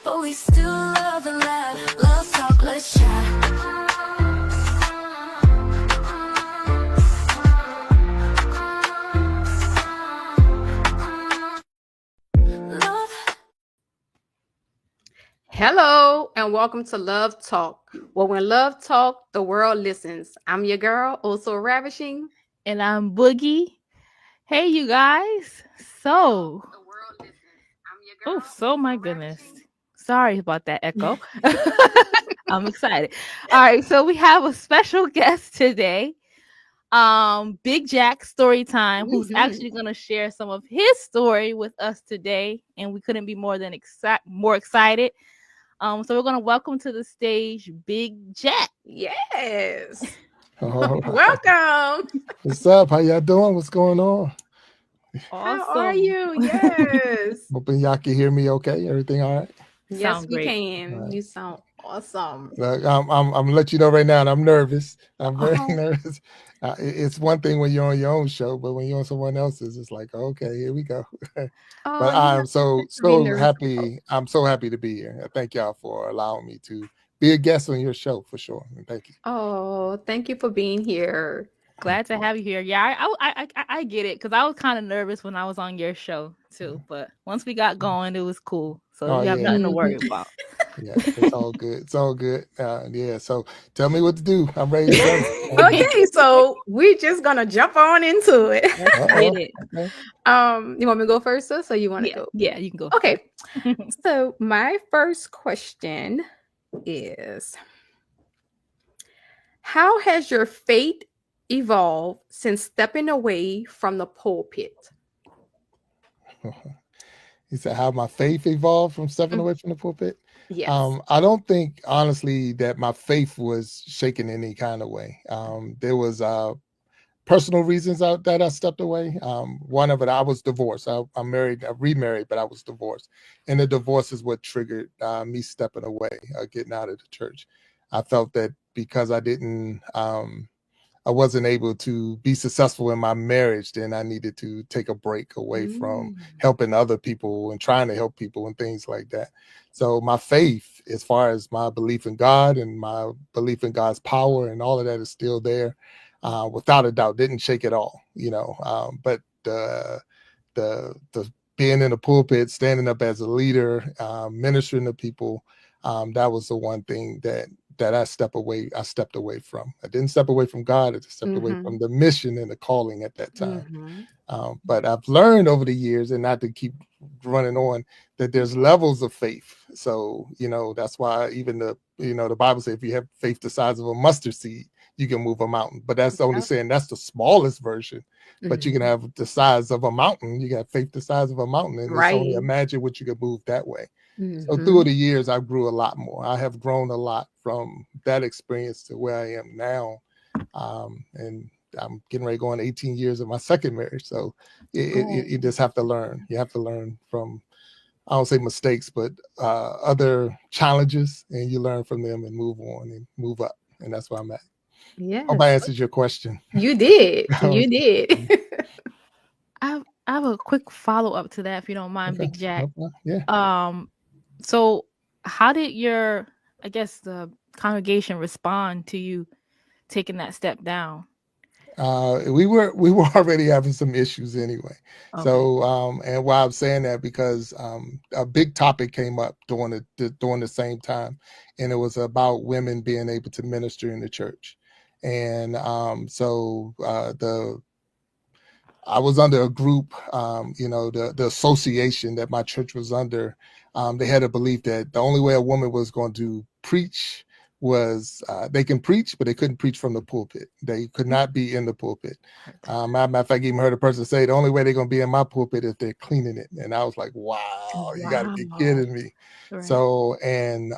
but we still love and laugh. Love talk, let's chat. Love. Hello and welcome to Love Talk. Well, when love talk, the world listens. I'm your girl, also ravishing. And I'm Boogie. Hey, you guys. So, The world listens. I'm your girl. my goodness. Sorry about that echo. I'm excited. All right, so we have a special guest today. Big Jack story time, who's actually going to share some of his story with us today, and we couldn't be more excited. So we're going to welcome to the stage Big Jack. Yes. All right. Welcome. What's up? How y'all doing? What's going on? How are Awesome. you? Yes. Hoping y'all can hear me okay. Everything all right? Yes, Sound we great. can. Right. You sound awesome. Look, I'm gonna let you know right now. I'm nervous. I'm very Oh. nervous. It's one thing when you're on your own show, but when you're on someone else's, it's like, okay, here we go. But Oh, I'm so be nervous. happy. I'm so happy to be here. Thank y'all for allowing me to be a guest on your show for sure. And thank you. Oh, thank you for being here. Glad to have you here. Yeah, I get it because I was kind of nervous when I was on your show too. But once we got going, it was cool. So Oh, you have yeah. nothing to worry about. Yeah, it's all good. It's all good. Yeah. So tell me what to do. I'm ready to go. Okay, so we're just gonna jump on into it. Let's Uh-oh. get it. Okay. You want me to go first, sis, so you want to Yeah, go? yeah, you can go. Okay. So my first question is, how has your faith evolved since stepping away from the pulpit? He said, how my faith evolved from stepping Mm. away from the pulpit. Yes. I don't think, honestly, that my faith was shaken in any kind of way. There was personal reasons that I stepped away. One of it, I was divorced. I'm married, I remarried, but I was divorced. And the divorce is what triggered me stepping away, getting out of the church. I felt that because I wasn't able to be successful in my marriage, then I needed to take a break away from helping other people and trying to help people and things like that. So my faith, as far as my belief in God and my belief in God's power and all of that is still there, without a doubt, didn't shake at all, but the being in the pulpit, standing up as a leader, ministering to people, that was the one thing that I stepped away from. I didn't step away from God. I just stepped away from the mission and the calling at that time. But I've learned over the years, and not to keep running on, that there's levels of faith. So, that's why even the Bible says if you have faith the size of a mustard seed, you can move a mountain. But that's only saying that's the smallest version. But you can have the size of a mountain. You got faith the size of a mountain. And it's only imagine what you can move that way. So through the years, I grew a lot more. I have grown a lot from that experience to where I am now. And I'm getting ready to go on 18 years of my second marriage. So you just have to learn. You have to learn from, I don't say mistakes, but other challenges, and you learn from them and move on and move up. And that's where I'm at. Yeah. Hope I answered your question. You did. You did. I have a quick follow up to that, if you don't mind, Okay. Big Jack. Yeah. So how did the congregation respond to you taking that step down? We were already having some issues anyway. Okay. So and why I'm saying that, because a big topic came up during the same time, and it was about women being able to minister in the church. And I was under a group, the association that my church was under. They had a belief that the only way a woman was going to preach was they can preach, but they couldn't preach from the pulpit. They could not be in the pulpit. Matter of fact, I even heard a person say the only way they're going to be in my pulpit is they're cleaning it. And I was like, wow, you got to be kidding me. Right. So, and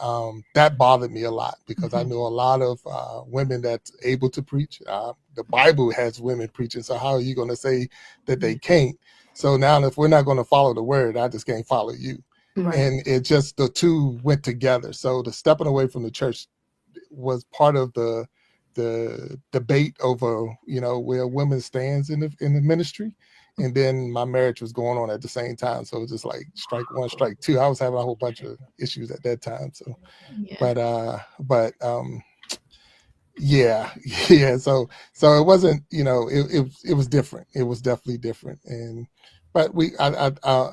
that bothered me a lot, because I knew a lot of women that's able to preach. The Bible has women preaching. So how are you going to say that they can't? So now if we're not going to follow the word, I just can't follow you. Right. And it just, the two went together. So the stepping away from the church was part of the debate over, where women stands in the ministry. And then my marriage was going on at the same time. So it was just like strike one, strike two. I was having a whole bunch of issues at that time. So, Yeah. but yeah, yeah. So it wasn't, it was different. It was definitely different. But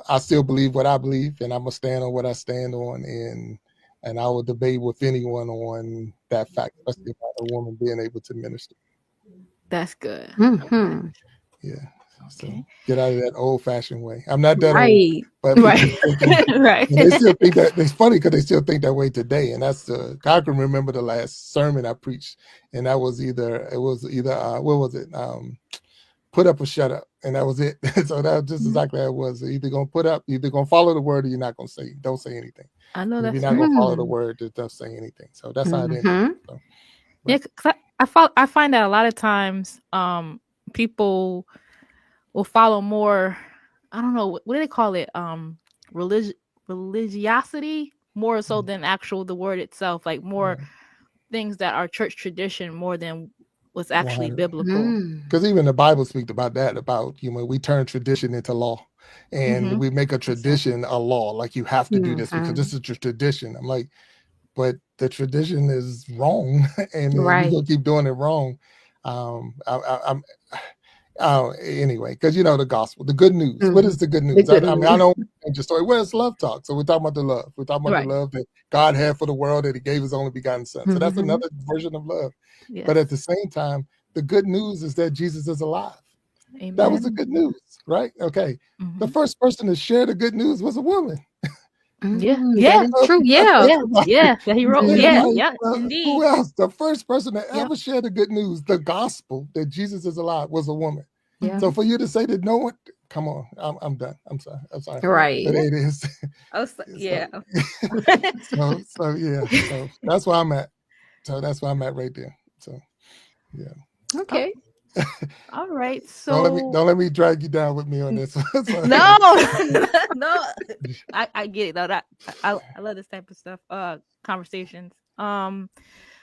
I still believe what I believe, and I'm gonna stand on what I stand on, and I will debate with anyone on that fact, especially about a woman being able to minister. That's good. Mhm. Yeah. So Okay. get out of that old fashioned way. I'm not that old, Right. but people Right. still think, Right. and they still think that it's funny because they still think that way today. And that's I can remember the last sermon I preached, and that was either what was it? Put up or shut up, and that was it. So that was just exactly how it was. You're either gonna put up, you're either gonna follow the word, or you're not gonna don't say anything. I know And if you're that's not gonna follow the Mm. word, just don't say anything. So that's how it ended. Mhm. So, yeah. 'Cause I find that a lot of times people will follow more. I don't know what do they call it? Religiosity more so than actual the word itself. Like more things that are church tradition more than what's actually 100. biblical. Mm. Because even the Bible speaks about that, about we turn tradition into law, and Mhm. we make a tradition a law. Like you have to do this because Mhm. this is your tradition. I'm like, but the tradition is wrong, and you're Right. gonna keep doing it wrong. I'm anyway, because the gospel, the good news. What is the good news? good I mean, news. I don't change the story. Where's love talk? So we're talking about the love. We're talking about Right. the love that God had for the world, that He gave His only begotten Son. So that's Mhm. another version of love. Yes. But at the same time, the good news is that Jesus is alive. Amen. That was the good news, right? Okay. The Mhm. first person to share the good news was a woman. Yeah. Mm, Yeah. that is true. Yeah. Yeah. That he wrote. Yeah, Yeah. like, Yeah. who Indeed. else? The first person to Yep. ever share the good news, the gospel that Jesus is alive, was a woman. Yeah. So for you to say that no one, come on, I'm done. I'm sorry. Right. But it is. Oh, yeah. So yeah. So that's where I'm at. So that's where I'm at right there. So yeah. Okay. All right. So Don't let me drag you down with me on this. So, no, no. I get it though. That I love this type of stuff. Conversations.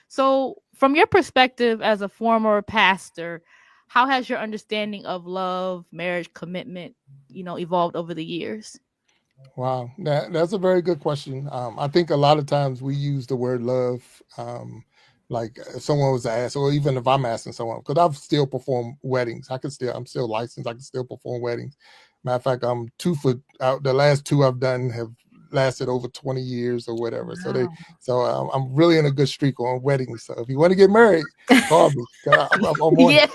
So from your perspective as a former pastor, how has your understanding of love, marriage, commitment, evolved over the years? Wow, that's a very good question. I think a lot of times we use the word love, like if someone was asked, or even if I'm asking someone, because I've still performed weddings. I'm still licensed. I can still perform weddings. Matter of fact, I'm 2 foot out. The last two I've done have lasted over 20 years or whatever. Wow. I'm really in a good streak on weddings. So if you want to get married, call me. I'm on it. Yeah.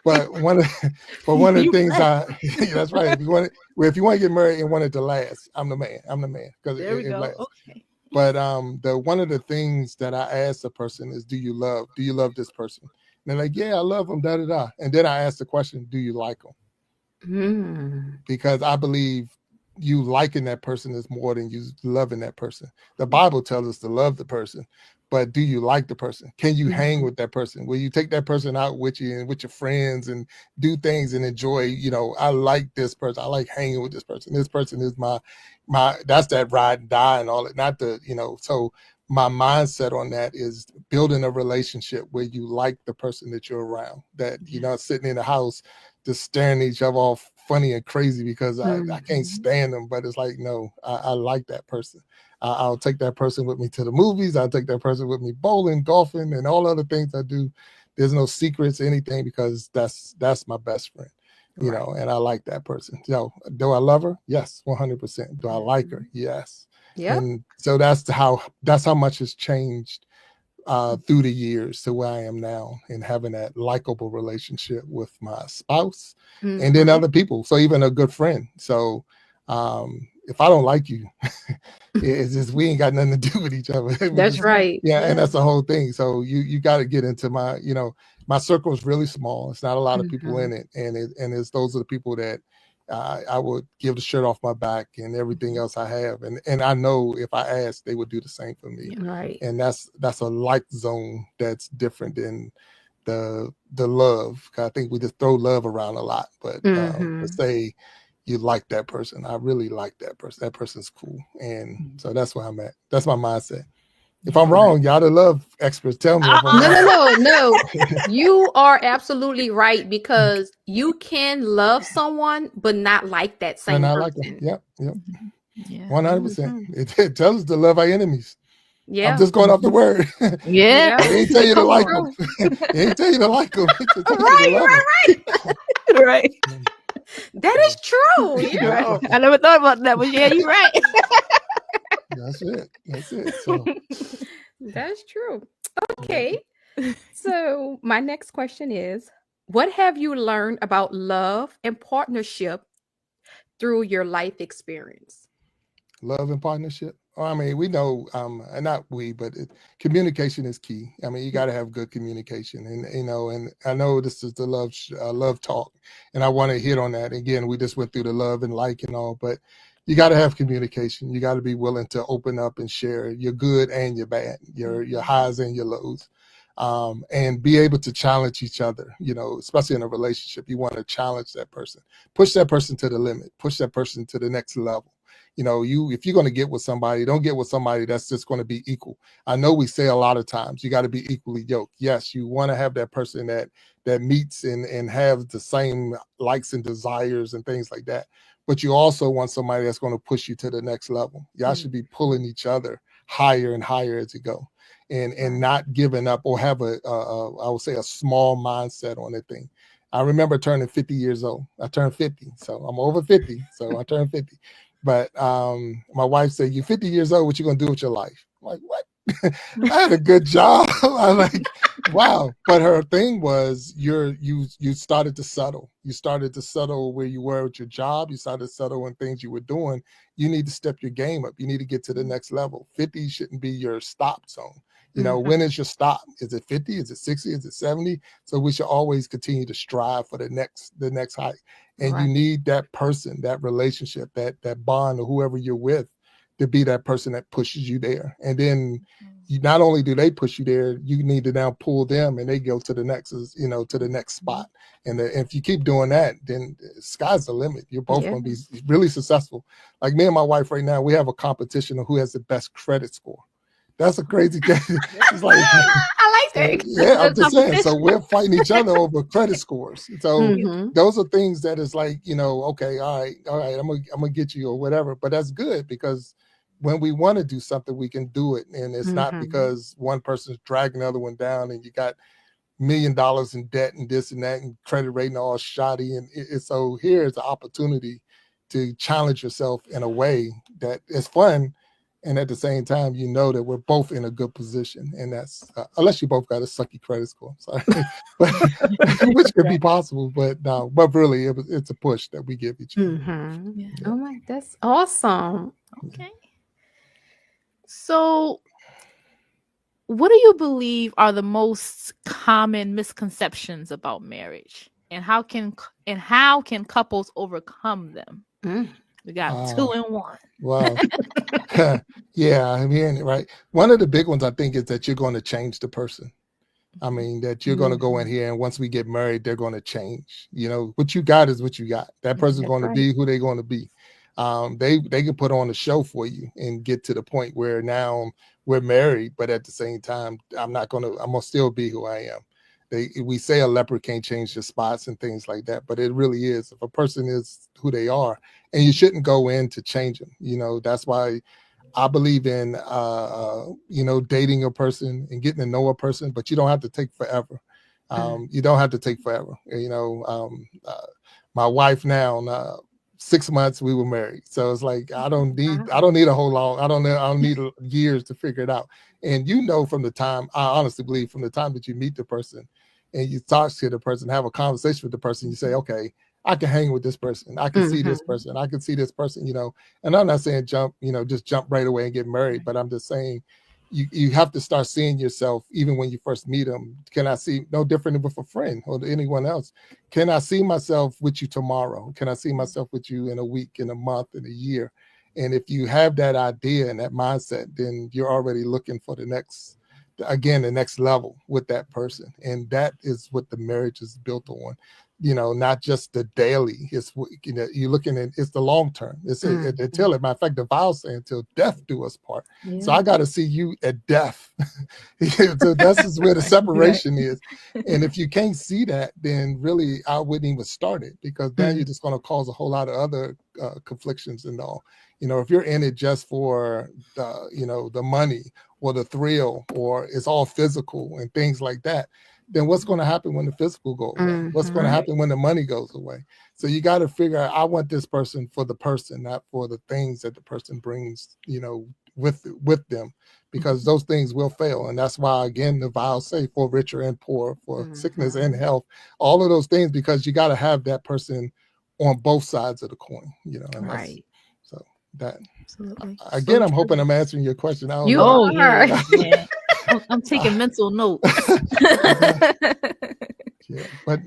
But one of the You things ready. that's right. If you want to get married and want it to last, I'm the man. I'm the man because There we it go. lasts. Okay. But the one of the things that I ask the person is, do you love this person? And they're like, yeah, I love them, da da da. And then I ask the question, do you like them? Mm. Because I believe you liking that person is more than you loving that person. The Bible tells us to love the person, but do you like the person? Can you hang with that person? Will you take that person out with you and with your friends and do things and enjoy? I like this person. I like hanging with this person. This person is my that's that ride and die and all that. Not the So my mindset on that is building a relationship where you like the person that you're around. That you're not sitting in the house just staring at each other all funny and crazy because I can't stand them. But it's like, no, I like that person. I'll take that person with me to the movies. I'll take that person with me bowling, golfing, and all other things I do. There's no secrets, anything, because that's my best friend, and I like that person. So do I love her? Yes, 100%. Do I like her? Yes. Yeah. And so that's how much has changed through the years to where I am now, and having that likable relationship with my spouse and then other people. So even a good friend. So if I don't like you, it's just we ain't got nothing to do with each other. That's right. Yeah, and that's the whole thing. So you got to get into my circle is really small. It's not a lot of people in it, and it's those are the people that I would give the shirt off my back and everything else I have, and I know if I asked, they would do the same for me. Right. And that's a like zone that's different than the love. I think we just throw love around a lot, but to say you like that person, I really like that person. That person's cool, and so that's where I'm at. That's my mindset. If I'm wrong, y'all the love experts, tell me if I'm No, wrong. no. You are absolutely right because you can love someone but not like that And same I like them. person. Yep. Yeah. 100%. Mhm. It tells us to love our enemies. I'm Yeah. just going off the word. Yeah. Yeah. It ain't tell you to Come like them. through. It ain't tell you to like them. It just tells you to Right, love them. right. Right. That is true. Right. Yeah. I never thought about that, but yeah, you're right. That's it. That's it. So That's true. Okay. So, my next question is, what have you learned about love and partnership through your life experience? love and partnership. Oh, I mean, we know, and not we, but communication is key. I mean, you got to have good communication, and and I know this is the love talk, and I want to hit on that again. We just went through the love and like and all, but you got to have communication. You got to be willing to open up and share your good and your bad, your highs and your lows, and be able to challenge each other. Especially in a relationship, you want to challenge that person, push that person to the limit, push that person to the next level. If you're going to get with somebody, don't get with somebody that's just going to be equal. I know we say a lot of times you got to be equally yoked. Yes, you want to have that person that meets and have the same likes and desires and things like that. But you also want somebody that's going to push you to the next level. Y'all should be pulling each other higher and higher as you go, and not giving up or have I would say a small mindset on that thing. I remember turning 50 years old. I turned 50, so I'm over 50. So I turned 50. But my wife said, "You're 50 years old. What you gonna do with your life?" I'm like, what? I had a good job. I'm like, wow. But her thing was, you started to settle. You started to settle where you were with your job. You started to settle in things you were doing. You need to step your game up. You need to get to the next level. 50 shouldn't be your stop zone. When is your stop? Is it 50? Is it 60? Is it 70? So we should always continue to strive for the next height. And you Right. need that person, that relationship, that bond, or whoever you're with, to be that person that pushes you there. And then not only do they push you there, you need to now pull them, and they go to the next, to the next spot. And if you keep doing that, then sky's the limit. You're both going to be really successful. Like me and my wife right now, we have a competition of who has the best credit score. That's a crazy game. It's like, I like that. yeah, I'm just saying. So we're fighting each other over credit scores. So Mhm. those are things that is like, okay, all right, I'm gonna get you or whatever. But that's good, because when we want to do something, we can do it, and it's not because one person's dragging the other one down, and you got $1 million in debt and this and that, and credit rating all shoddy. And so here's an opportunity to challenge yourself in a way that is fun. And at the same time, that we're both in a good position. And that's, unless you both got a sucky credit score, sorry, which could be possible. But no, but really, it's a push that we give each other. Yeah. Oh my, that's awesome. Okay. So, what do you believe are the most common misconceptions about marriage, and how can couples overcome them? Mm. We got 2 in 1. Wow. Yeah, I mean, right. One of the big ones, I think, is that you're going to change the person. I mean, that you're going to go in here, and once we get married, they're going to change. What you got is what you got. That person's That's going to right. be who they're going to be. They can put on a show for you and get to the point where now we're married, but at the same time, I'm gonna still be who I am. We say a leopard can't change the spots and things like that, but it really is. If a person is who they are, and you shouldn't go in to change them. That's why I believe in dating a person and getting to know a person, but you don't have to take forever. You don't have to take forever. My wife now, 6 months we were married, so it's like I don't need a whole long. I don't need years to figure it out. And from the time, I honestly believe, from the time that you meet the person and you talk to the person, have a conversation with the person, you say, okay, I can hang with this person. I can see this person. I can see this person, and I'm not saying just jump right away and get married, but I'm just saying you have to start seeing yourself even when you first meet them. Can I see, no different than with a friend or anyone else? Can I see myself with you tomorrow? Can I see myself with you in a week, in a month, in a year? And if you have that idea and that mindset, then you're already looking for the next level with that person. And that is what the marriage is built on. not just the daily. It's you're looking at it's the long term. It's until, matter of fact, the vow saying until death do us part. So I got to see you at death. So that's where the separation is. And if you can't see that, then really I wouldn't even start it, because then you're just going to cause a whole lot of other conflictions and all. If you're in it just for the money or the thrill, or it's all physical and things like that, then what's going to happen when the physical goes away? What's going to happen when the money goes away? So you got to figure out, I want this person for the person, not for the things that the person brings, with them, because those things will fail. And that's why, again, the vows say for richer and poor, for sickness and health, all of those things, because you got to have that person on both sides of the coin, and Right. So that, Absolutely. again, I'm hoping I'm answering your question. I don't You know. are. Yeah. I'm taking mental notes. Yeah, but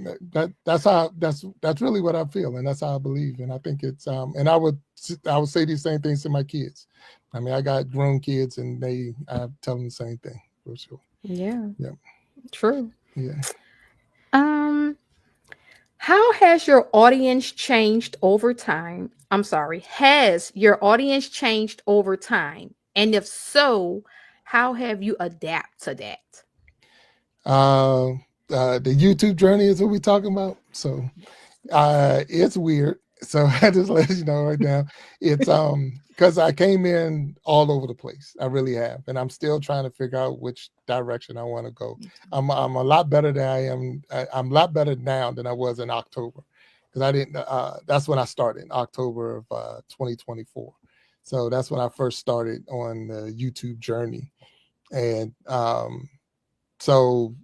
that's really what I feel, and that's how I believe, and I think it's and I would say these same things to my kids. I mean, I got grown kids, and I tell them the same thing for sure. Yeah. Yeah. True. Yeah. How has your audience changed over time? I'm sorry. Has your audience changed over time? And if so, how have you adapted to that? The YouTube journey is what we're talking about. So it's weird. So I just let you know right now. It's because I came in all over the place. I really have. And I'm still trying to figure out which direction I want to go. I'm a lot better than I am. I'm a lot better now than I was in October. Because I didn't that's when I started, in October of 2024. So that's when I first started on the YouTube journey. And so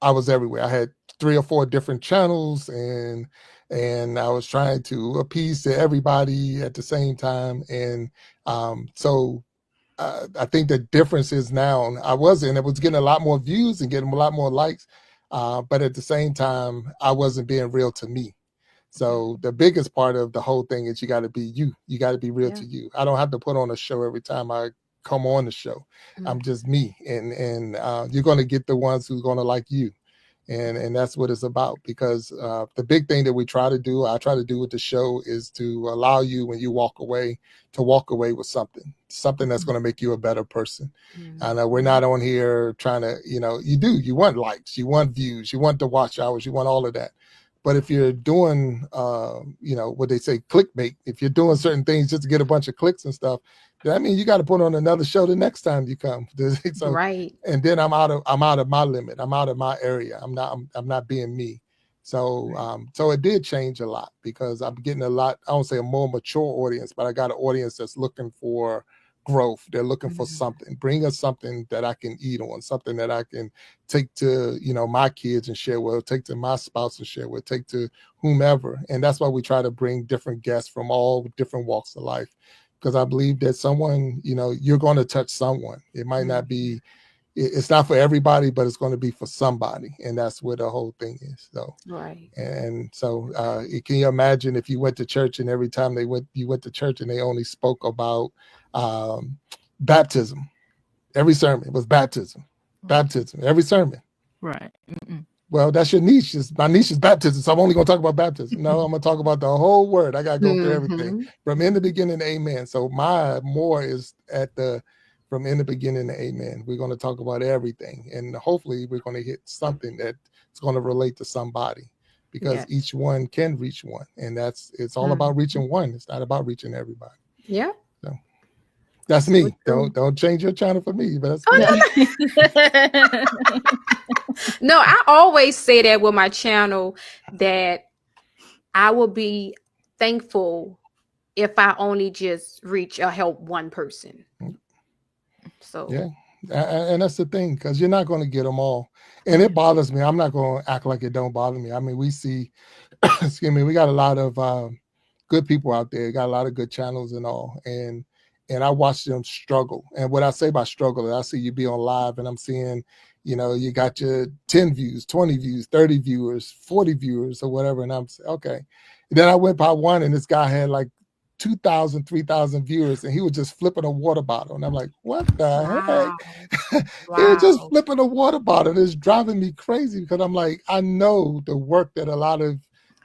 I was everywhere. I had 3 or 4 different channels, and I was trying to appease to everybody at the same time. And so I think the difference is now it was getting a lot more views and getting a lot more likes, but at the same time, I wasn't being real to me. So the biggest part of the whole thing is you got to be you. You got to be real to you. I don't have to put on a show every time I come on the show. I'm just me, and you're going to get the ones who's going to like you. And that's what it's about, because the big thing that I try to do with the show is to allow you, when you walk away, to walk away with something that's going to make you a better person. And we're not on here trying to, you want likes, you want views, you want the watch hours, you want all of that. But if you're doing, what they say, clickbait, if you're doing certain things just to get a bunch of clicks and stuff, I mean, you got to put on another show the next time you come. So, Right. And then I'm out of my limit. I'm out of my area. I'm not being me. So, so it did change a lot, because I'm getting I don't say a more mature audience, but I got an audience that's looking for growth. They're looking for something. Bring us something that I can eat on, something that I can take to, my kids and share with, take to my spouse and share with, take to whomever. And that's why we try to bring different guests from all different walks of life, because I believe that someone, you're going to touch someone. It might not be, it's not for everybody, but it's going to be for somebody. And that's where the whole thing is. So, Right. And so can you imagine if you went to church, and every time you went to church and they only spoke about baptism? Every sermon was baptism, every sermon. Right. Well, that's your niche. My niche is baptism, so I'm only going to talk about baptism. No, I'm going to talk about the whole word. I got to go through everything from in the beginning to amen. So my more is from in the beginning to amen. We're going to talk about everything, and hopefully we're going to hit something that's going to relate to somebody, because each one can reach one, and it's all about reaching one. It's not about reaching everybody. Yeah. So that's me. Don't change your channel for me, but that's No, I always say that with my channel, that I will be thankful if I only just reach or help one person. So yeah, and that's the thing, because you're not going to get them all, and it bothers me. I'm not going to act like it don't bother me. I mean, we see, excuse me, we got a lot of good people out there, got a lot of good channels and all, and I watch them struggle. And what I say by struggle is, I see you be on live, and I'm seeing, you got your 10 views, 20 views, 30 viewers, 40 viewers, or whatever, and I'm saying, okay. And then I went by one, and this guy had like 2,000, 3,000 viewers, and he was just flipping a water bottle. And I'm like, what the heck? He was just flipping a water bottle. It's driving me crazy, because I'm like, I know the work that a lot of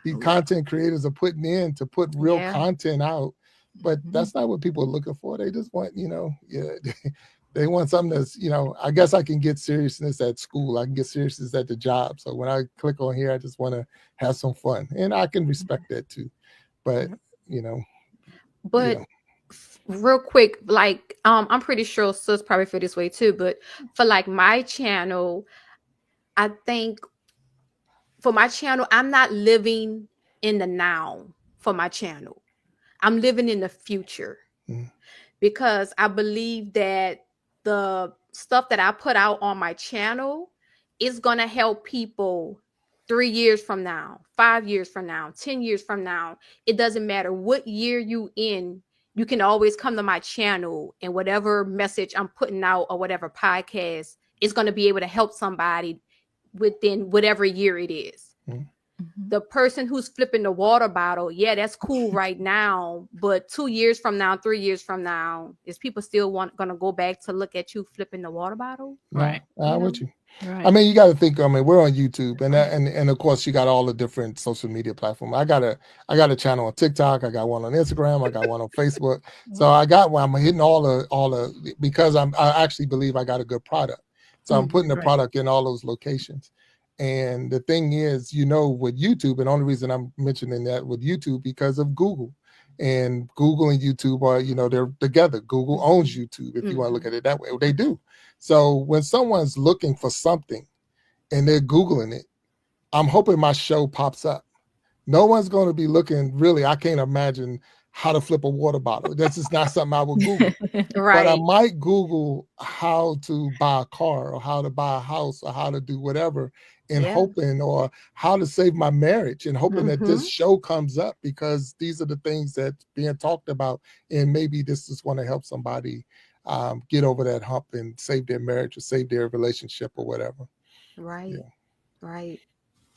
these content creators are putting in to put real Yeah. content out, but that's not what people are looking for. They just want, they want something that's, I guess I can get seriousness at school. I can get seriousness at the job. So when I click on here, I just want to have some fun, and I can respect that too. But, But real quick, like I'm pretty sure sis probably feel this way too, but for like my channel, I think for my channel, I'm not living in the now for my channel. I'm living in the future because I believe that the stuff that I put out on my channel is going to help people 3 years from now, 5 years from now, 10 years from now. It doesn't matter what year you in. You can always come to my channel, and whatever message I'm putting out or whatever podcast is going to be able to help somebody within whatever year it is. The person who's flipping the water bottle, yeah, that's cool right now, but 2 years from now, 3 years from now, is people still gonna go back to look at you flipping the water bottle? Right. I'm with you. Right. I mean, you got to think. I mean, we're on YouTube, and of course, you got all the different social media platforms. I got a channel on TikTok. I got one on Instagram. I got one on Facebook. So I got one. I'm hitting all the because I actually believe I got a good product. So I'm putting the product in all those locations. And the thing is, with YouTube, and the only reason I'm mentioning that with YouTube because of Google. And Google and YouTube are, they're together. Google owns YouTube, if you want to look at it that way. They do. So when someone's looking for something and they're Googling it, I'm hoping my show pops up. No one's going to be looking, really, I can't imagine how to flip a water bottle. That's just not something I would Google. Right. But I might Google how to buy a car or how to buy a house or how to do whatever and hoping, or how to save my marriage, and hoping that this show comes up because these are the things that's being talked about. And maybe this is going to help somebody get over that hump and save their marriage or save their relationship or whatever. Right. Yeah. Right.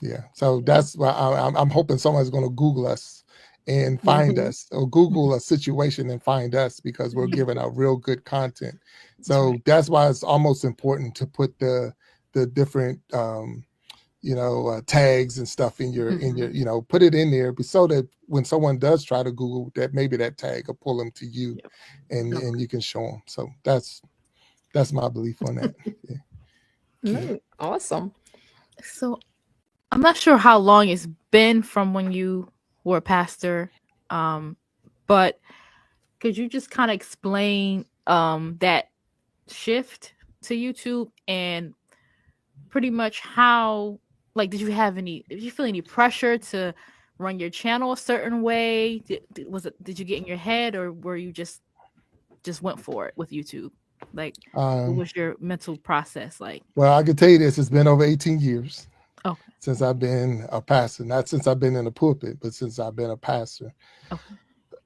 Yeah. So that's why I'm hoping someone's going to Google us and find us, or Google a situation and find us, because we're giving out real good content. So that's why it's almost important to put the different tags and stuff in your put it in there, so that when someone does try to Google that, maybe that tag will pull them to you, and you can show them. So that's my belief on that. Awesome. So I'm not sure how long it's been from when you were a pastor, but could you just kind of explain that shift to YouTube, and pretty much how, like, did you feel any pressure to run your channel a certain way? Did you get in your head, or were you just went for it with YouTube? Like, what was your mental process like? Well, I can tell you this: it's been over 18 years since I've been a pastor. Not since I've been in the pulpit, but since I've been a pastor.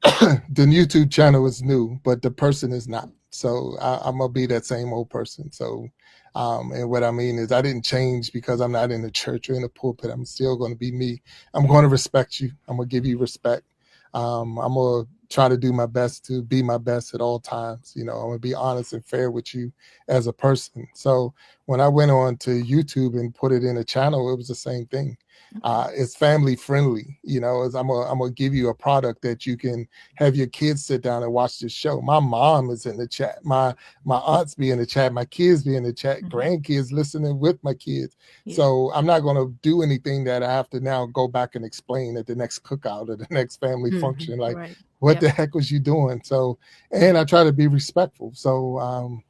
The YouTube channel is new, but the person is not. So I'm gonna be that same old person. So, and what I mean is, I didn't change because I'm not in the church or in the pulpit. I'm still going to be me. I'm going to respect you. I'm gonna give you respect. I'm gonna try to do my best to be my best at all times. I'm gonna be honest and fair with you as a person. So when I went on to YouTube and put it in a channel, it was the same thing. It's family friendly, I'm gonna give you a product that you can have your kids sit down and watch this show. My mom is in the chat, my aunts be in the chat, my kids be in the chat, grandkids listening with my kids. So I'm not gonna do anything that I have to now go back and explain at the next cookout or the next family function, like what the heck was you doing? So, and I try to be respectful. So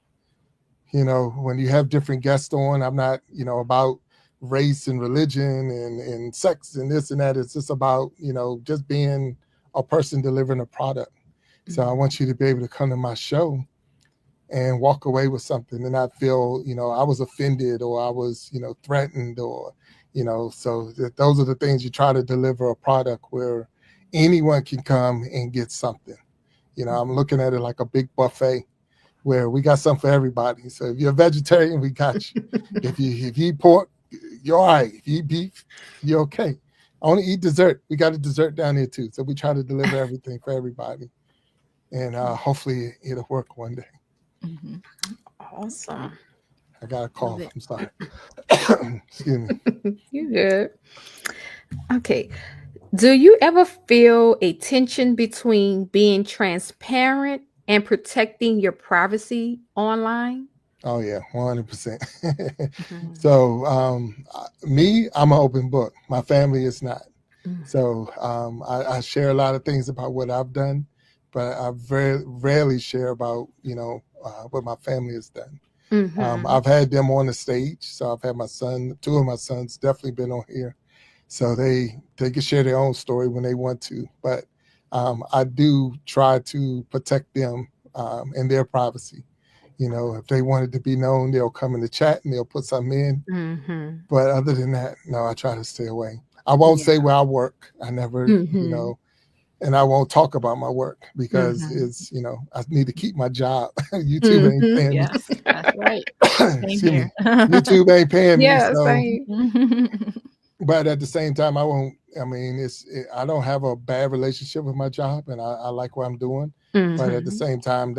when you have different guests on, I'm not about race and religion and sex and this and that. It's just about, just being a person delivering a product. So I want you to be able to come to my show and walk away with something and not feel, I was offended, or I was, threatened, or, so those are the things. You try to deliver a product where anyone can come and get something. I'm looking at it like a big buffet where we got something for everybody. So if you're a vegetarian, we got you. If you eat pork, you're all right. If you eat beef, you're okay. I only eat dessert. We got a dessert down here too. So we try to deliver everything for everybody. And hopefully it'll work one day. Awesome. I got a call. I'm sorry. Excuse me. You good. Okay. Do you ever feel a tension between being transparent and protecting your privacy online? Oh yeah, 100%. Mhm. So me, I'm an open book. My family is not. Mm. So I share a lot of things about what I've done, but I very rarely share about what my family has done. Mhm. I've had them on the stage, so I've had my son, two of my sons, definitely been on here, so they can share their own story when they want to. But I do try to protect them and their privacy. If they wanted to be known, they'll come in the chat and they'll put something in. Mhm. But other than that, no, I try to stay away. I won't Yeah. say where I work. I never, Mhm. and I won't talk about my work because Mhm. it's, I need to keep my job. YouTube ain't Mhm. paying me. Yes, that's right. Same Excuse here. me. YouTube ain't paying me. Yeah, So, same. but at the same time, I won't. I mean, I don't have a bad relationship with my job, and I like what I'm doing. But at the Mhm. same time,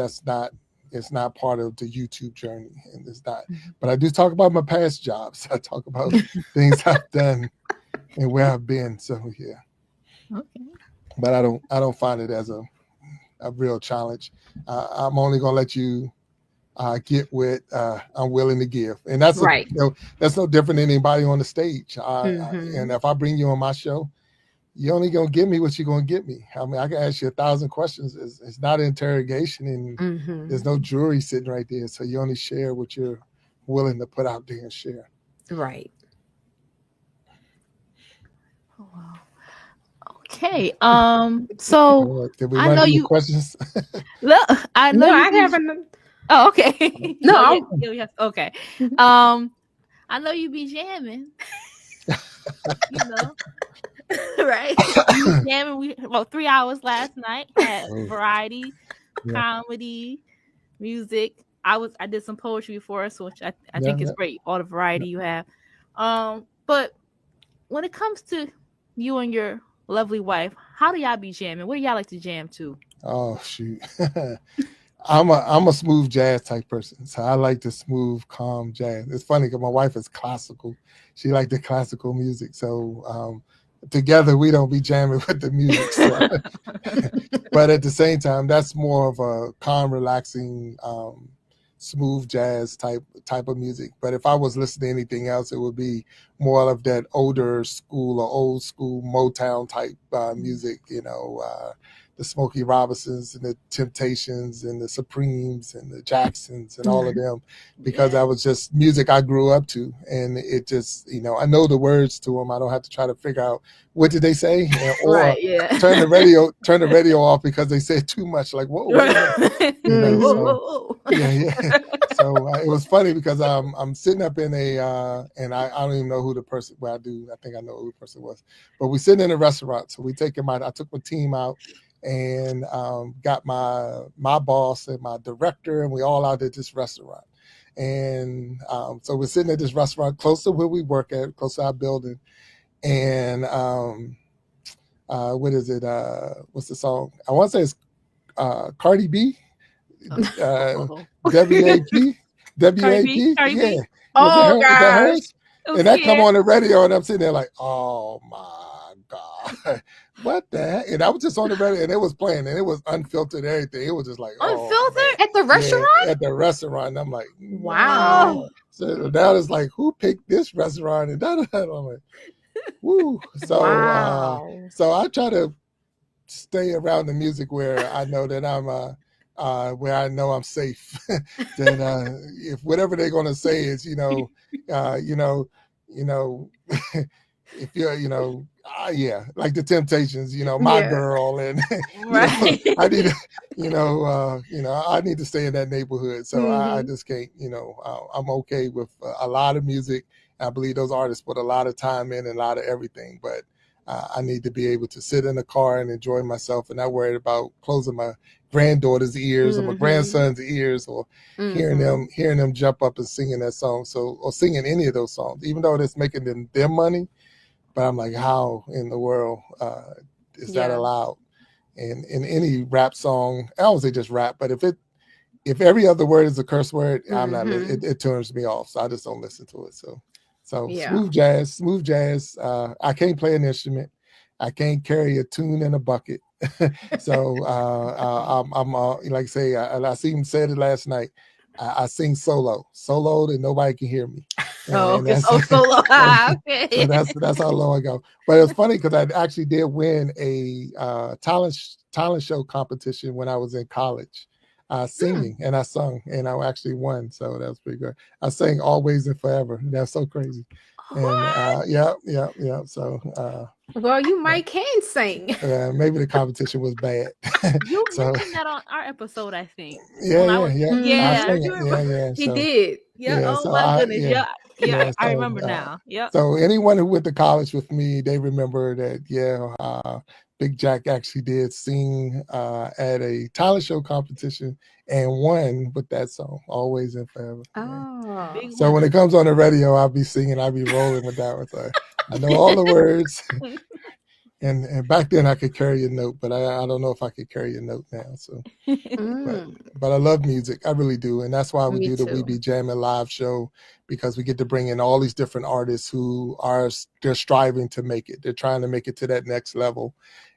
it's not part of the YouTube journey, and it's not. Mhm. But I do talk about my past jobs. I talk about things I've done and where I've been. So yeah, Okay. but I don't find it as a real challenge. I'm only gonna let you get what I'm willing to give, and Right. that's no different than anybody on the stage. And Mhm. if I bring you on my show, you only gonna give me what you're gonna get me. I mean, I can ask you 1,000 questions. It's not an interrogation, and there's Mhm. no jury sitting right there. So you only share what you're willing to put out there and share. Right. Oh, wow. Okay. So Did we I run know through your you. questions? Look, I know No, you I be. haven't. Oh, okay. No, Oh, yeah. I'm Yes. Okay. Um, I know you be jamming. You know, right? You was jamming. We about 3 hours last night. Had Oh, variety, yeah, comedy, music. I did some poetry before us, which I yeah, think is yeah. great. All the variety you have. But when it comes to you and your lovely wife, how do y'all be jamming? What do y'all like to jam to? Oh shoot. I'm a smooth jazz type person, so I like the smooth, calm jazz. It's funny because my wife is classical; she like the classical music. So together we don't be jamming with the music. So, but at the same time, that's more of a calm, relaxing, smooth jazz type of music. But if I was listening to anything else, it would be more of that older school or old school Motown type music. The Smokey Robinsons and the Temptations and the Supremes and the Jacksons and all of them, because Yeah. that was just music I grew up to, and it just I know the words to them. I don't have to try to figure out what did they say, or Right. Yeah. turn the radio off because they said too much. Like, whoa, wait a minute, Right. Like, whoa, Mhm. So whoa, yeah, whoa. yeah. So it was funny because I'm sitting up in a and I don't even know who the person. Well, I do. I think I know who the person was, but we sitting in a restaurant. So I took my team out and got my boss and my director, and we all out at this restaurant. And so we're sitting at this restaurant close to where we work at, close to our building. And what is it? What's the song? I want to say it's Cardi B. Oh. WAP, Cardi B. WAP, Cardi yeah. B. Was it Oh her? Is that gosh. hers? I'm And that come scared. on the radio, and I'm sitting there like, oh my god, what the heck? And I was just on the radio, and it was playing, and it was unfiltered, everything. It was just like, oh man, Unfiltered? At the yeah, restaurant? at the restaurant. And I'm like, Wow. Oh. man. So now it's like, who picked this restaurant? And that, I'm like, woo. Wow. So I try to stay around the music where I know that where I know I'm safe. That if whatever they're gonna say is uh, you know you know if you're yeah, like the Temptations, my Yeah. girl, and Right. I need to I need to stay in that neighborhood. So I Mhm. just can't, I'm okay with a lot of music. I believe those artists put a lot of time in and a lot of everything, but I need to be able to sit in the car and enjoy myself and not worried about closing my granddaughter's ears or my Mhm. grandson's ears, or Mhm. hearing them jump up and singing that song. So, or singing any of those songs, even though it's making them their money. But I'm like, how in the world is that Yeah. allowed? And in any rap song, I don't say just rap, but if every other word is a curse word, I'm not. Mhm. It turns me off, so I just don't listen to it. So Yeah. smooth jazz. I can't play an instrument, I can't carry a tune in a bucket. So I'm like I say, I even said it last night. I sing solo that nobody can hear me. Oh, And okay. that's Oh, solo. Ah, so okay. that's how low I go. But it's funny because I actually did win a talent show competition when I was in college, singing, and I sung, and I actually won. So that was pretty good. I sang Always and Forever. That's so crazy. And What? yeah. So Well, you might can sing. maybe the competition was bad. You So mentioned that on our episode, I think. yeah, When I yeah, was, yeah. I yeah, sang Mhm. you it. Yeah, remember? yeah. He So did. Yeah. yeah, Oh so my goodness. yeah. Yeah. Yeah. Yeah, I so remember now. Yep. so anyone who went to college with me, they remember that Big Jack actually did sing at a talent show competition and won with that song, Always and Forever. Yeah. Oh. Big So when winner. it comes on the radio, I'll be singing, I'll be rolling with that one. So I know all the words. And back then I could carry a note, but I don't know if I could carry a note now. So Mm, but I love music. I really do. And that's why we me do the We too. Be Jamming live show, because we get to bring in all these different artists who they're striving to make it. They're trying to make it to that next level.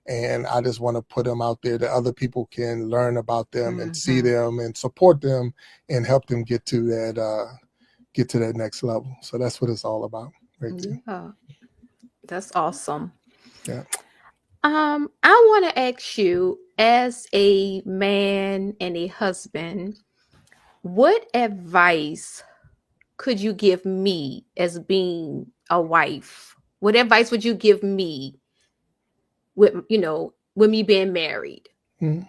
And I just want to put them out there that other people can learn about them and see Mhm. them and support them and help them get to that next level. So that's what it's all about right there. Yeah, that's awesome. Yeah. I want to ask you, as a man and a husband, what advice could you give me as being a wife? What advice would you give me with with me being married? Mhm.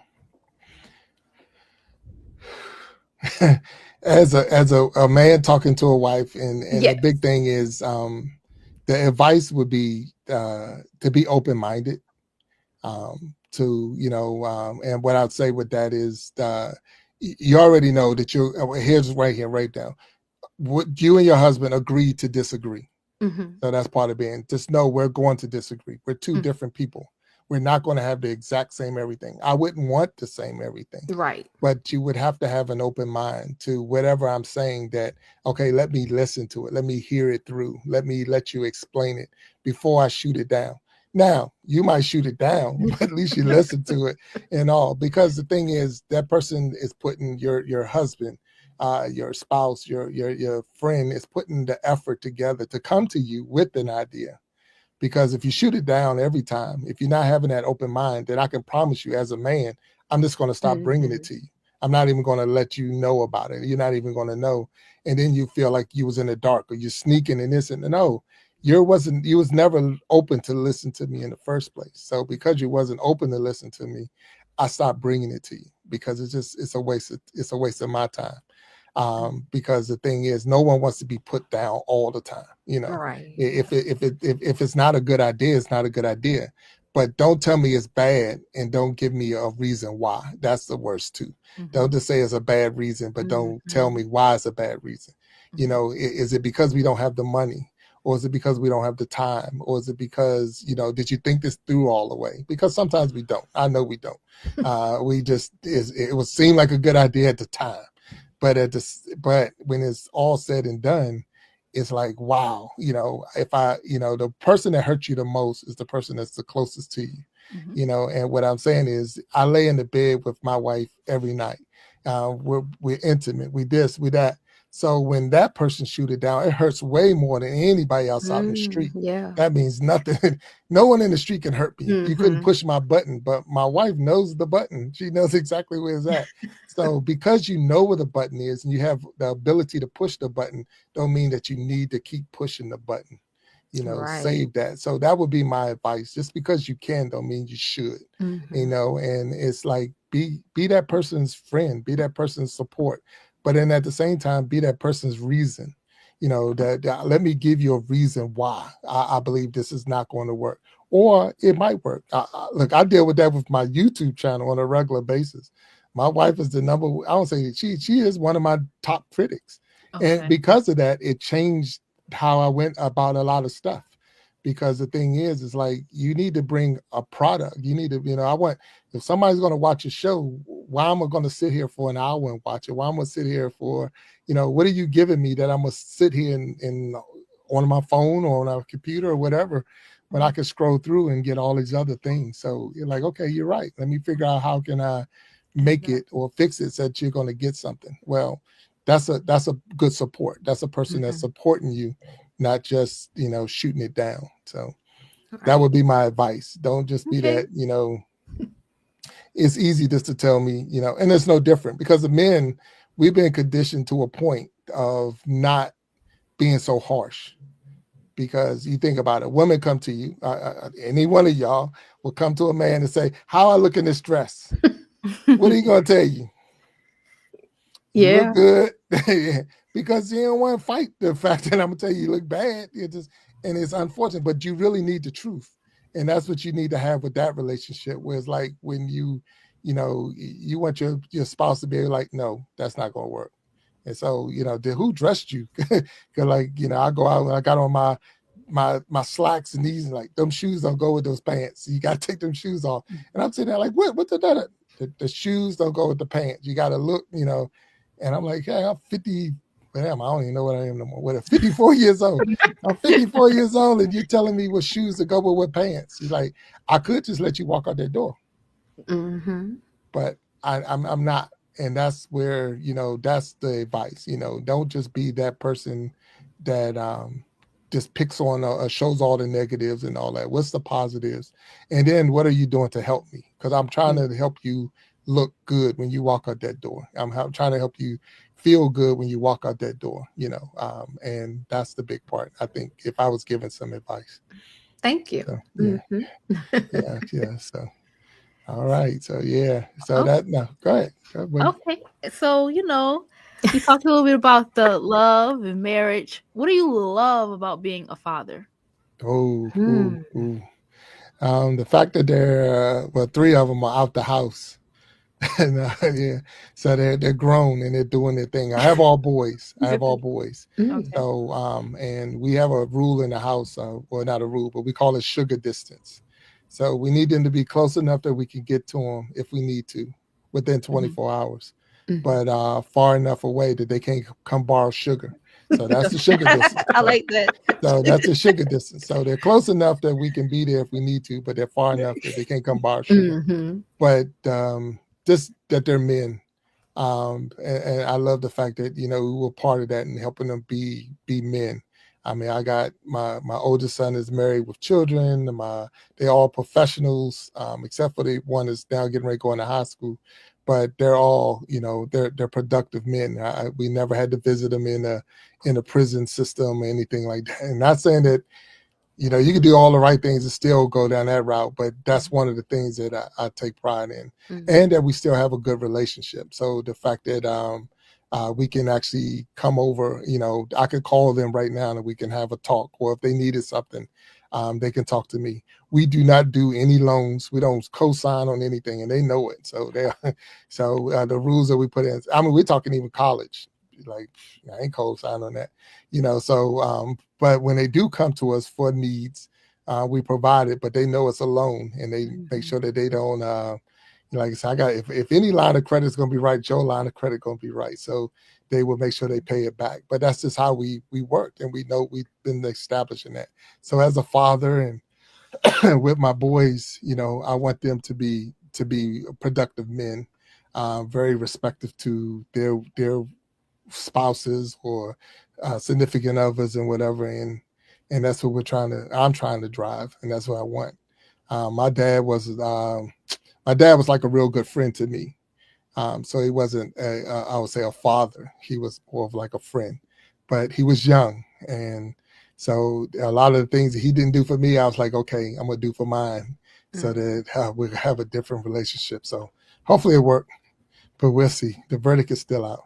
As a man talking to a wife, and the Yes. big thing is the advice would be to be open-minded, and what I'd say with that is you already know that here's right here, right now. Would you and your husband agree to disagree? Hmm. So that's part of being, just know we're going to disagree. We're two Mm. different people. We're not going to have the exact same everything. I wouldn't want the same everything, Right. but you would have to have an open mind to whatever I'm saying, that, okay, let me listen to it. Let me hear it through. Let you explain it before I shoot it down. Now, you might shoot it down, but at least you listen to it and all, because the thing is that person is putting your husband, your spouse, your friend is putting the effort together to come to you with an idea. Because if you shoot it down every time, if you're not having that open mind, then I can promise you, as a man, I'm just going to stop bringing it Mhm. to you. I'm not even going to let you know about it. You're not even going to know. And then you feel like you was in the dark, or you're sneaking and this and no. You was never open to listen to me in the first place. So because you wasn't open to listen to me, I stopped bringing it to you, because it's a waste of my time. Because the thing is, no one wants to be put down all the time. Right. If it's not a good idea, it's not a good idea. But don't tell me it's bad and don't give me a reason why. That's the worst too. Don't just say it's a bad reason, but don't tell me why it's a bad reason. Is it because we don't have the money? Or is it because we don't have the time? Or is it because, did you think this through all the way? Because sometimes we don't. I know we don't. It would seem like a good idea at the time. But when it's all said and done, it's like, wow, if the person that hurts you the most is the person that's the closest to you. And what I'm saying is, I lay in the bed with my wife every night. We're intimate. We this, we that. So when that person shoot it down, it hurts way more than anybody else out in the street. Yeah. That means nothing. No one in the street can hurt me. You couldn't Mhm. push my button, but my wife knows the button. She knows exactly where it's at. So because you know where the button is and you have the ability to push the button, don't mean that you need to keep pushing the button. Right. Save that. So that would be my advice. Just because you can don't mean you should. Mhm. And it's like, be that person's friend, be that person's support, but then at the same time, be that person's reason. That let me give you a reason why I believe this is not going to work, or it might work. Look, I deal with that with my YouTube channel on a regular basis. My wife is I don't say she is one of my top critics, and Okay. because of that, it changed how I went about a lot of stuff. Because the thing is like, you need to bring a product. You need to, if somebody's going to watch a show, why am I going to sit here for an hour and watch it? Why am I going to sit here for, what are you giving me that I'm going to sit here and on my phone or on a computer or whatever? when I could scroll through and get all these other things. So you're like, okay, you're right. Let me figure out how can I make it or fix it so that you're going to get something. Well, that's a good support. That's a person that's supporting you, not just, you know, shooting it down. So that would be my advice. Don't just be that, you know, it's easy just to tell me, you know, and it's no different because the men, we've been conditioned to a point of not being so harsh. Because you think about it, women come to you, any one of y'all will come to a man and say, how I look in this dress? What are you going to tell you? You look good. Because you don't want to fight the fact that I'm going to tell you look bad. And it's unfortunate, but you really need the truth. And that's what you need to have with that relationship, where it's like when you know, you want your spouse to be like, no, that's not going to work. And so, you know, who dressed you? Because like, you know, I go out and I got on my slacks and these, and like, them shoes don't go with those pants. You got to take them shoes off. And I'm sitting there like, what the shoes don't go with the pants. You got to look, you know. And I'm like, hey, I'm 50. Damn, I don't even know what I am no more. What, 54 years old. I'm 54 years old, and you're telling me what shoes to go with what pants. He's like, I could just let you walk out that door. But I'm not. And that's where, you know, that's the advice, you know, don't just be that person that just picks on shows all the negatives and all that. What's the positives? And then what are you doing to help me? Because I'm trying to help you look good when you walk out that door. I'm trying to help you feel good when you walk out that door, you know, and that's the big part, I think, if I was given some advice. Thank you. So, yeah. So. All right. So So go ahead. Okay. So, you know, you talked a little bit about the love and marriage. What do you love about being a father? The fact that they're three of them are out the house. And, so they're grown and they're doing their thing. I have all boys. Okay. So and we have a rule in the house, well, not a rule, but we call it sugar distance. So we need them to be close enough that we can get to them if we need to within 24 hours, but far enough away that they can't come borrow sugar. So that's the sugar distance. I like that. So that's the sugar distance. So they're close enough that we can be there if we need to, but they're far enough that they can't come borrow sugar. But just that they're men. And I love the fact that, you know, we were part of that and helping them be men. I mean, I got my oldest son is married with children. They're all professionals, except for the one that's now getting ready to go into high school. But they're all, you know, they're productive men. We never had to visit them in a prison system or anything like that. And not saying that, you know, you can do all the right things and still go down that route, but that's one of the things that I take pride in, and that we still have a good relationship. So the fact that we can actually come over, you know, I could call them right now and we can have a talk, or if they needed something, they can talk to me. We do not do any loans. We don't co-sign on anything, and they know it. So the rules that we put in, I mean, we're talking even college, like I ain't co-sign on that, you know. So, but when they do come to us for needs, we provide it, but they know it's a loan, and they make sure that they don't, like I said, if any line of credit is going to be right, your line of credit going to be right. So they will make sure they pay it back. But that's just how we work, and we know we've been establishing that. So as a father and with my boys, you know, I want them to be productive men, very respectful to their spouses or significant others and whatever. And that's what I'm trying to drive, and that's what I want. My dad was like a real good friend to me. So he wasn't, I would say, a father. He was more of like a friend, but he was young. And so a lot of the things that he didn't do for me, I was like, okay, I'm going to do for mine, so that we have a different relationship. So hopefully it worked, but we'll see. The verdict is still out.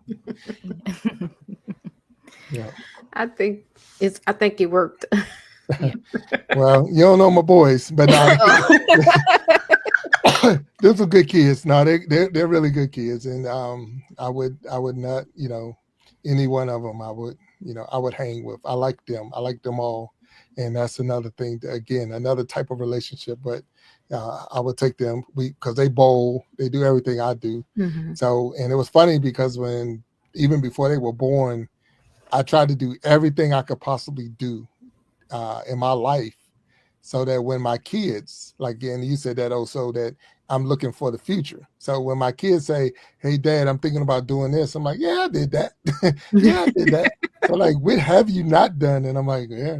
Yeah. I think it worked. Well, you don't know my boys, but those are good kids. No, they're really good kids, and I would not, you know, any one of them I would hang with. I like them all, and that's another thing. Again, another type of relationship. But I would take them because they bowl, they do everything I do. So, and it was funny because even before they were born, I tried to do everything I could possibly do in my life so that when my kids, like, and you said that also, that I'm looking for the future. So when my kids say, "Hey, Dad, I'm thinking about doing this," I'm like, "Yeah, I did that. Yeah, I did that." So like, what have you not done? And I'm like, "Yeah."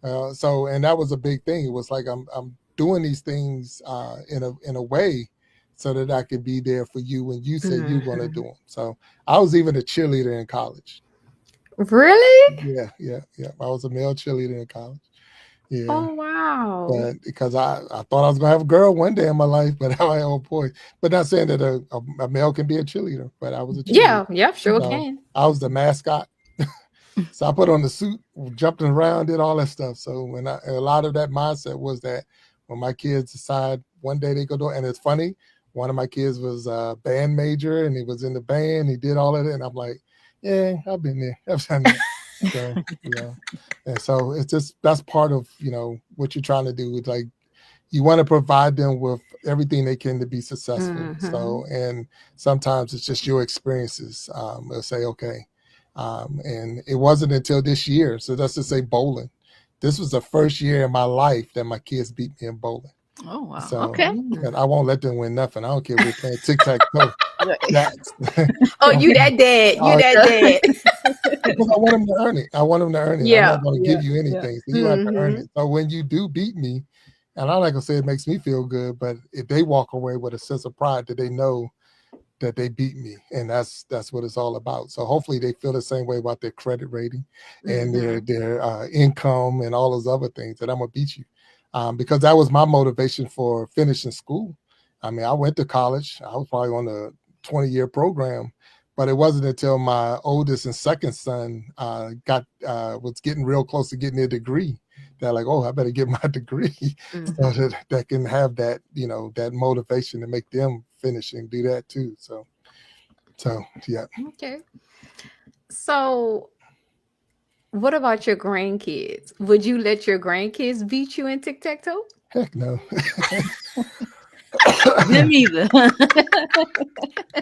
Well, so, and that was a big thing. It was like I'm doing these things in a way so that I could be there for you when you said you're going to do them. So I was even a cheerleader in college. Really? Yeah. I was a male cheerleader in college. Yeah. Oh wow. But because I thought I was gonna have a girl one day in my life, but I'm like, oh boy. But not saying that a male can be a cheerleader, but I was a cheerleader. Yeah, sure So can. I was the mascot. So I put on the suit, jumped around, did all that stuff. So when a lot of that mindset was that when my kids decide one day they go do it, and it's funny, one of my kids was a band major and he was in the band, he did all of it, and I'm like, yeah, I've been there. I've done that. So, and so it's just, that's part of, what you're trying to do. It's like, you want to provide them with everything they can to be successful. So, and sometimes it's just your experiences. They'll say, okay. And it wasn't until this year. So let's just say bowling. This was the first year in my life that my kids beat me in bowling. Oh, wow. So, Okay. and I won't let them win nothing. I don't care if we're playing tic-tac-toe. Oh, you that dad. You that dad. Because I want them to earn it. I want them to earn it. Yeah, I'm not going to give you anything. So you have to earn it. So when you do beat me, and I'm not going to say it makes me feel good, but if they walk away with a sense of pride that they know that they beat me, and that's what it's all about. So hopefully they feel the same way about their credit rating and their income and all those other things, that I'm going to beat you. Because that was my motivation for finishing school. I mean, I went to college. I was probably on a 20-year program, but it wasn't until my oldest and second son was getting real close to getting their degree that like, oh, I better get my degree so that can have that, that motivation to make them finish and do that too. So yeah. Okay. So what about your grandkids? Would you let your grandkids beat you in tic-tac-toe? Heck no. Them either.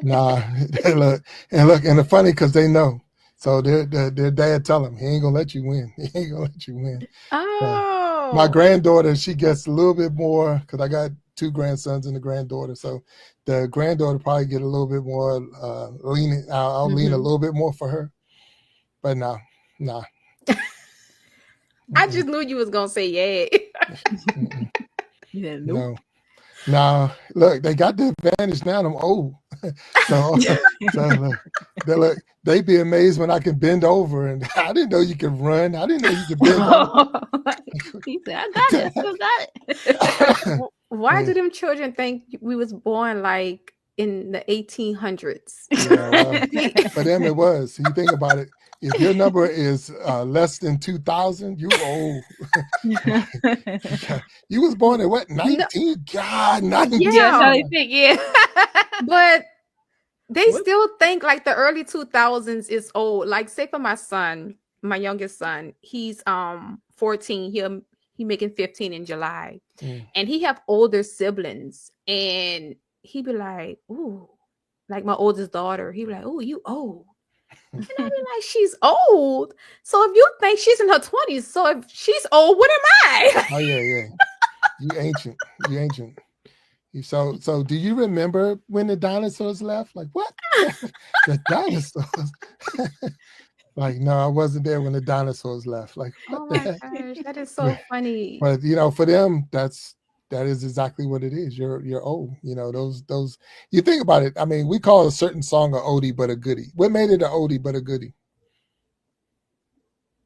Nah, look, and it's funny because they know. So their dad tell them, he ain't gonna let you win. He ain't gonna let you win. Oh. My granddaughter, she gets a little bit more, because I got 2 grandsons and a granddaughter. So the granddaughter probably get a little bit more leaning. I'll lean a little bit more for her. But nah. I just knew you was gonna say Yeah, No, look, they got the advantage now. I'm old, so look, they be amazed when I can bend over, and I didn't know you could run. I didn't know you could bend over. He said, "I got it. Still got it." Why do them children think we was born like in the 1800s? Yeah, well, for them it was. You think about it. If your number is less than 2000, you old. You was born at what, 19? God, 19. Yeah. But they still think like the early 2000s is old. Like, say for my son, my youngest son, he's 14. He making 15 in July, and he have older siblings, and he be like, "Ooh," like my oldest daughter, he be like, "Ooh, you old." And I be like, she's old. So if you think she's in her 20s, so if she's old, what am I? Oh yeah. You ancient. So do you remember when the dinosaurs left? Like, what? The dinosaurs? Like, no, I wasn't there when the dinosaurs left. Like, what Oh the my heck? gosh, that is so funny. But for them, that is exactly what it is. You're old. Those you think about it. I mean, we call a certain song a oldie but a goodie. What made it an oldie but a goodie?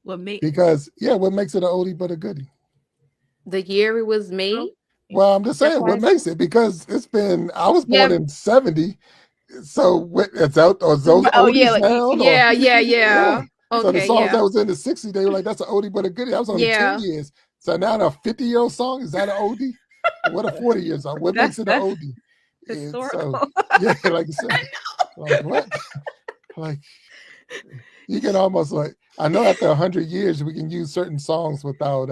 What makes it an oldie but a goodie? The year it was made. Well, I'm just saying what makes it, because I was born in 70. So it's out, or those oldies now? Yeah. Okay, so the songs that was in the 60s, they were like, that's an oldie but a goodie. That was only 10 years. So now a 50-year-old song, is that an oldie? What a 40-year song? What makes it an oldie? Historical. So, like you said, like what? Like, you can almost I know after 100 years we can use certain songs without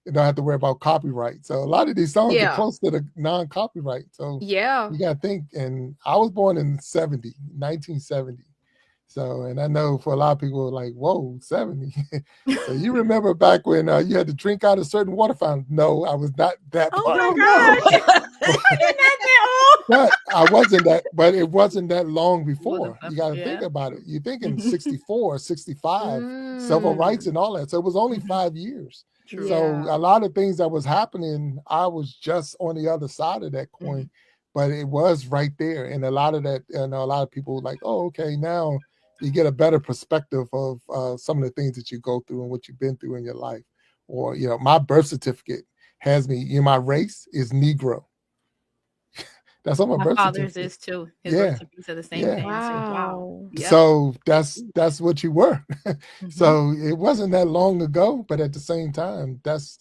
you don't have to worry about copyright. So a lot of these songs are close to the non-copyright. So you gotta think. And I was born in 1970. So, and I know for a lot of people, like, whoa, 70. So you remember back when you had to drink out a certain water fountain? No, I was not that Oh part. my No. gosh. You're not that old. But I wasn't that, but it wasn't that long before. Wasn't You got to yeah. think about it. You're thinking 64, 65, civil Mm. rights and all that. So it was only 5 years. True. So Yeah. a lot of things that was happening, I was just on the other side of that coin, but it was right there. And a lot of that, a lot of people were like, oh, okay, now you get a better perspective of some of the things that you go through and what you've been through in your life. Or, my birth certificate has me, my race is Negro. That's on my My birth father's certificate. is too. His Yeah. birth certificates are the same Yeah. thing. Wow. Yep. So that's what you were. Mhm. So it wasn't that long ago, but at the same time, that's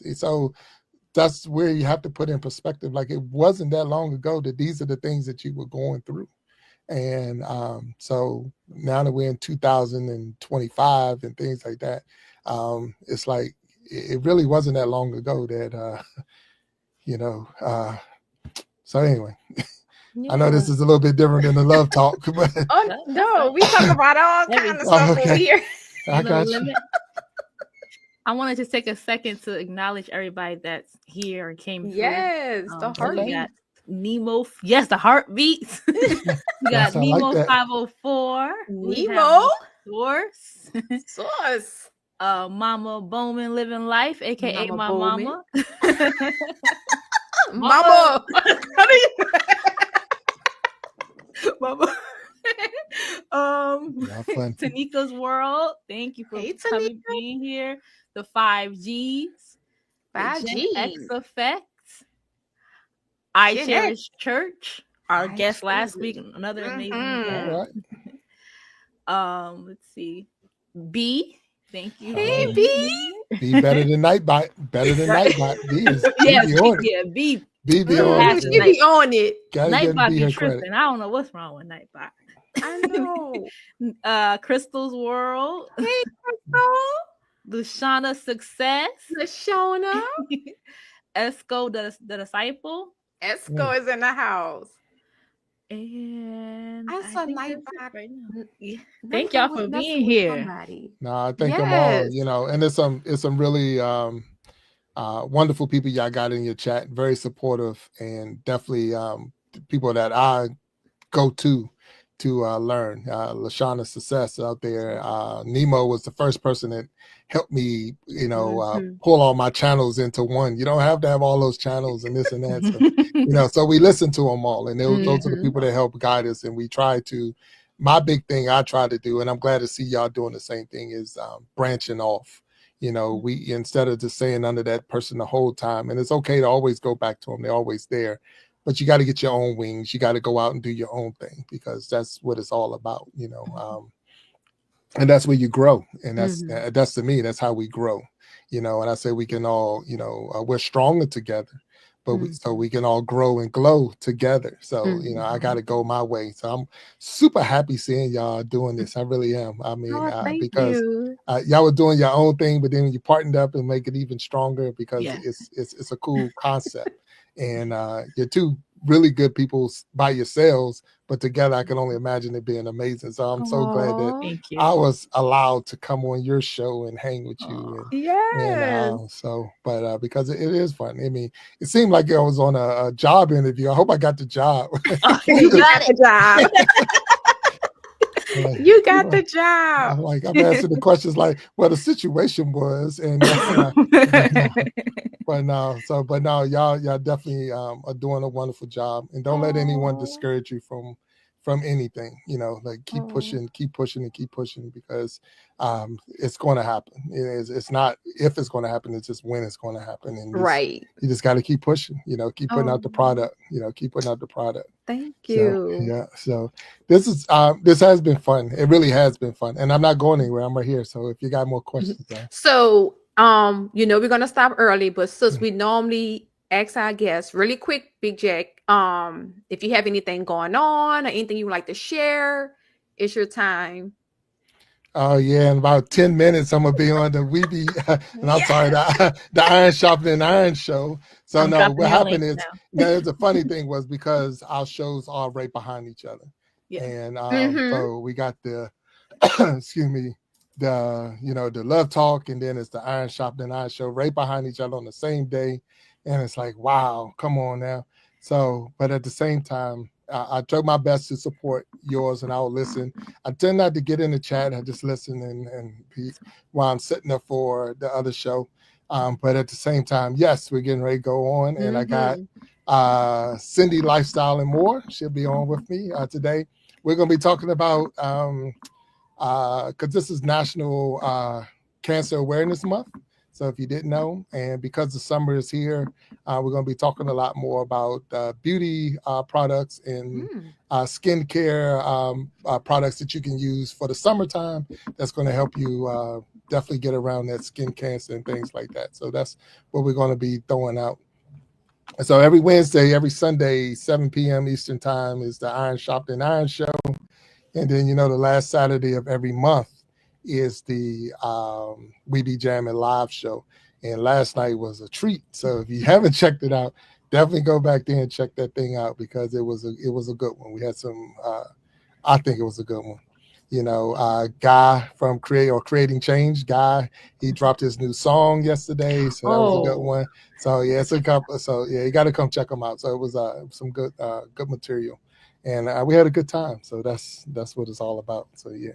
where you have to put in perspective. Like, it wasn't that long ago that these are the things that you were going through. And so now that we're in 2025 and things like that, it's like it really wasn't that long ago that so anyway, I know this is a little bit different than the love talk, but Oh That's no, fine. we talk about all kind of Everything. stuff Okay. over here. I No got you. limit. I wanted to take a second to acknowledge everybody that's here and came through. Yes, the So we heartbeat. got Nemo. Yes, the heartbeats. We got Yes, I like Nemo that. 504. We have Nemo Source. sauce. Mama Bowman living life, aka Mama my Bowman. mama. Mama. Mama. Y'all fun. Tanika's World. Thank you for Hey, coming, being here. The 5Gs. The 5G. Gen X Effect. I Gen Cherish Church. Our I guest last Cherish. week, another amazing Mhm. All guest. right. Let's see. B. Thank you. Hey, Oh. B. Be better than Nightbot. Better than Nightbot. B is Yes, be on it. yeah, B. Be on Has it. She be on it. Gotta give Nightbot B be her tripping. credit. I don't know what's wrong with Nightbot. I know. Crystal's World. Hey, Crystal. Lushana Success. Lashona. Esco the Disciple. Esco is in the house. And I saw think that's it Nightbot. right now. Yeah. Let Thank me y'all go for messing being with here. somebody. No, I thank them all, Yes. and it's some really wonderful people y'all got in your chat, very supportive, and definitely people that I go to learn. Lashana Success out there. Nemo was the first person that helped me, Mhm. pull all my channels into one. You don't have to have all those channels and this and that. So, so we listen to them all, and those are the Mhm. people that help guide us. And we try to. My big thing I try to do, and I'm glad to see y'all doing the same thing, is branching off. We instead of just saying under that person the whole time, and it's okay to always go back to them. They're always there. But you got to get your own wings. You got to go out and do your own thing, because that's what it's all about, and that's where you grow. And that's to me, that's how we grow, and I say we can all, we're stronger together, but so we can all grow and glow together. So, I got to go my way. So I'm super happy seeing y'all doing this. I really am. I mean, Oh, thank because you. y'all were doing your own thing, but then you partnered up and make it even stronger, because Yeah. it's a cool concept. And you're two really good people by yourselves, but together I can only imagine it being amazing. So I'm so glad that Aw. Thank you. I was allowed to come on your show and hang with you. Aw. Yes. But because it is fun. I mean, it seemed like I was on a job interview. I hope I got the job. You got the job. Like, You got the job. I'm like, I'm answering the questions like, well, the situation was, and but no, y'all definitely are doing a wonderful job, and don't let anyone Aw. discourage you from anything. Like keep Aw. pushing, because it's going to happen. It's not if it's going to happen, it's just when it's going to happen. And Right. you just got to keep pushing. Keep putting out the Aw. product. Keep putting out the product. Thank So, you. yeah. So this has been fun. It really has been fun, and I'm not going anywhere. I'm right here. So if you got more questions, So, we're gonna stop early, but since we normally ask our guests really quick, Big Jack, if you have anything going on or anything you would like to share, it's your time. Oh yeah, in about 10 minutes I'm gonna be on the Weeby, and I'm sorry, the Iron Sharpening Iron show. So I'm no, dropping what your happened link is, now. the funny thing was, because our shows are right behind each other, Yeah. and Mhm. so we got the excuse me, the Love Talk, and then it's the Iron Sharpening Iron show right behind each other on the same day. And it's like, wow, come on now. So, but at the same time, I try my best to support yours, and I'll listen. I tend not to get in the chat. I just listen while I'm sitting there for the other show. But at the same time, yes, we're getting ready to go on, and I got Cindy Lifestyle and More. She'll be on with me today. We're going to be talking about because this is National Cancer Awareness Month. So if you didn't know, and because the summer is here, we're going to be talking a lot more about beauty products and skincare products that you can use for the summertime. That's going to help you definitely get around that skin cancer and things like that. So that's what we're going to be throwing out. So every Wednesday, every Sunday, 7 p.m. Eastern time is the Iron Sharpening Iron show. And then, the last Saturday of every month is the We Be Jamming live show. And last night was a treat. So if you haven't checked it out, definitely go back there and check that thing out, because it was a good one. We had some, I think it was a good one. Guy from Creating Change, Guy, he dropped his new song yesterday. So that was a good one. So yeah, it's a couple. So yeah, you got to come check them out. So it was some good material. And we had a good time. So that's what it's all about. So yeah.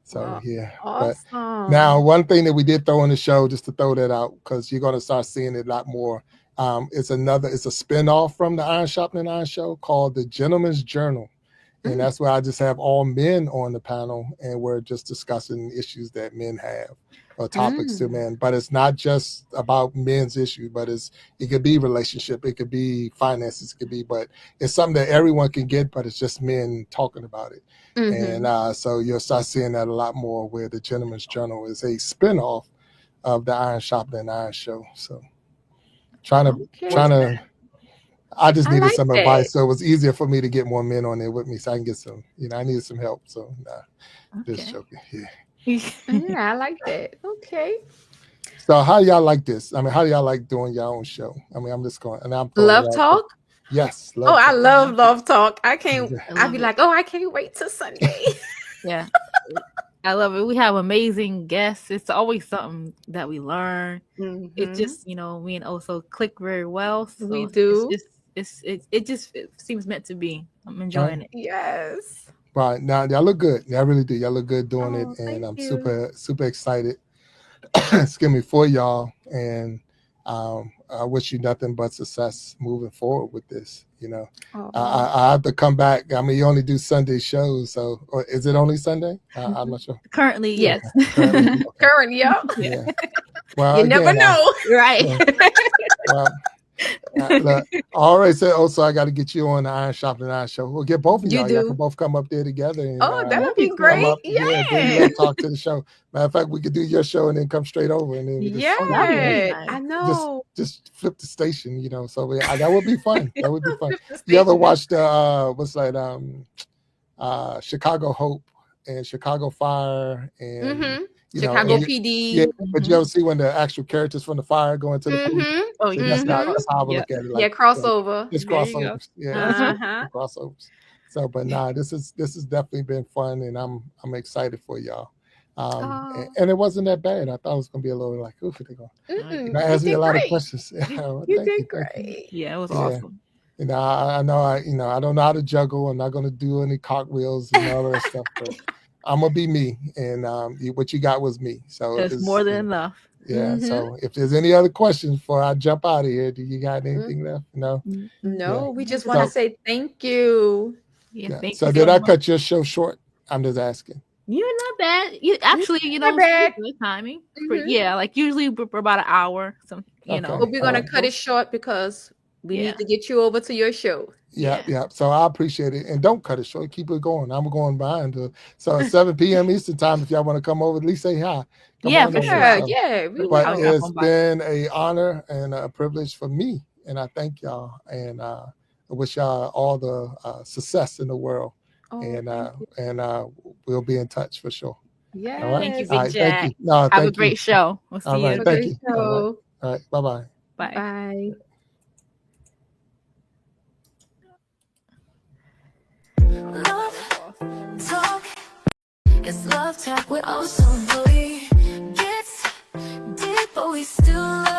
So Wow. yeah. Awesome. But now, one thing that we did throw in the show, just to throw that out, because you're going to start seeing it a lot more. It's a spinoff from the Iron Sharpening Iron show called The Gentleman's Journal. And that's where I just have all men on the panel, and we're just discussing issues that men have, or topics to men. But it's not just about men's issues, but it could be relationship, it could be finances, but it's something that everyone can get, but it's just men talking about it. And so you'll start seeing that a lot more, where the Gentleman's Journal is a spinoff of the Iron Sharpening Iron show. So trying to I just needed some advice, so it was easier for me to get more men on there with me, so I can get some. I needed some help. So, just joking. Yeah. Yeah, I like that. Okay. So, how y'all like this? I mean, how do y'all like doing your own show? I mean, I'm just going, and I'm Love Talk. Yes. I love Love Talk. I can't. I'd be like, I can't wait till Sunday. Yeah. I love it. We have amazing guests. It's always something that we learn. It just, me and Oso click very well. So we do. It seems meant to be. I'm enjoying it. Yes. Right now, y'all look good. Y'all really do. Y'all look good doing it, and I'm super excited. Excuse me, for y'all, and I wish you nothing but success moving forward with this. I have to come back. I mean, you only do Sunday shows, so or is it only Sunday? I'm not sure. Currently, yes. Currently, okay. Current, yeah. Well, you never know, right? Look, I already said, so I got to get you on the Iron Sharpening Iron show. We'll get both of y'all. Y'all can both come up there together. And, that would be great. Yeah. Talk to the show. Matter of fact, we could do your show and then come straight over, and then we I know. Just flip the station, So that would be fun. That would be fun. You ever watched Chicago Hope and Chicago Fire and Chicago PD? Yeah, but you ever see when the actual characters from the fire go into the police? Oh, so that's how I would look at it. Like, crossover. It's crossovers. Yeah, crossovers. So, but this is definitely been fun, and I'm excited for y'all. And it wasn't that bad. I thought it was gonna be a little like, oof, they're gonna ask me a lot of questions. You did great. Yeah, it was awesome. I know I don't know how to juggle. I'm not gonna do any cartwheels and all that stuff, but I'm gonna be me, and what you got was me. So it's more than enough. Yeah. So if there's any other questions before I jump out of here, do you got anything left? No. We just want to say thank you. Thank so you did so I much. cut your show short? I'm just asking. You're not bad. You actually, good timing. Yeah, like usually for about an hour. But we're gonna cut it short because we need to get you over to your show. Yeah. So I appreciate it, and don't cut it short. Keep it going. I'm going behind. So at 7 p.m. Eastern time, if y'all want to come over, at least say hi. Come for sure. But it's been an honor and a privilege for me, and I thank y'all, and I wish y'all all the success in the world. And we'll be in touch for sure. Yeah. All right? Thank you, Big Jack. Thank you. Have a great show. We'll see you. Thank you. All right. Bye-bye. Bye. Bye. Love Talk It's love talk with awesome. But we get deep, but we still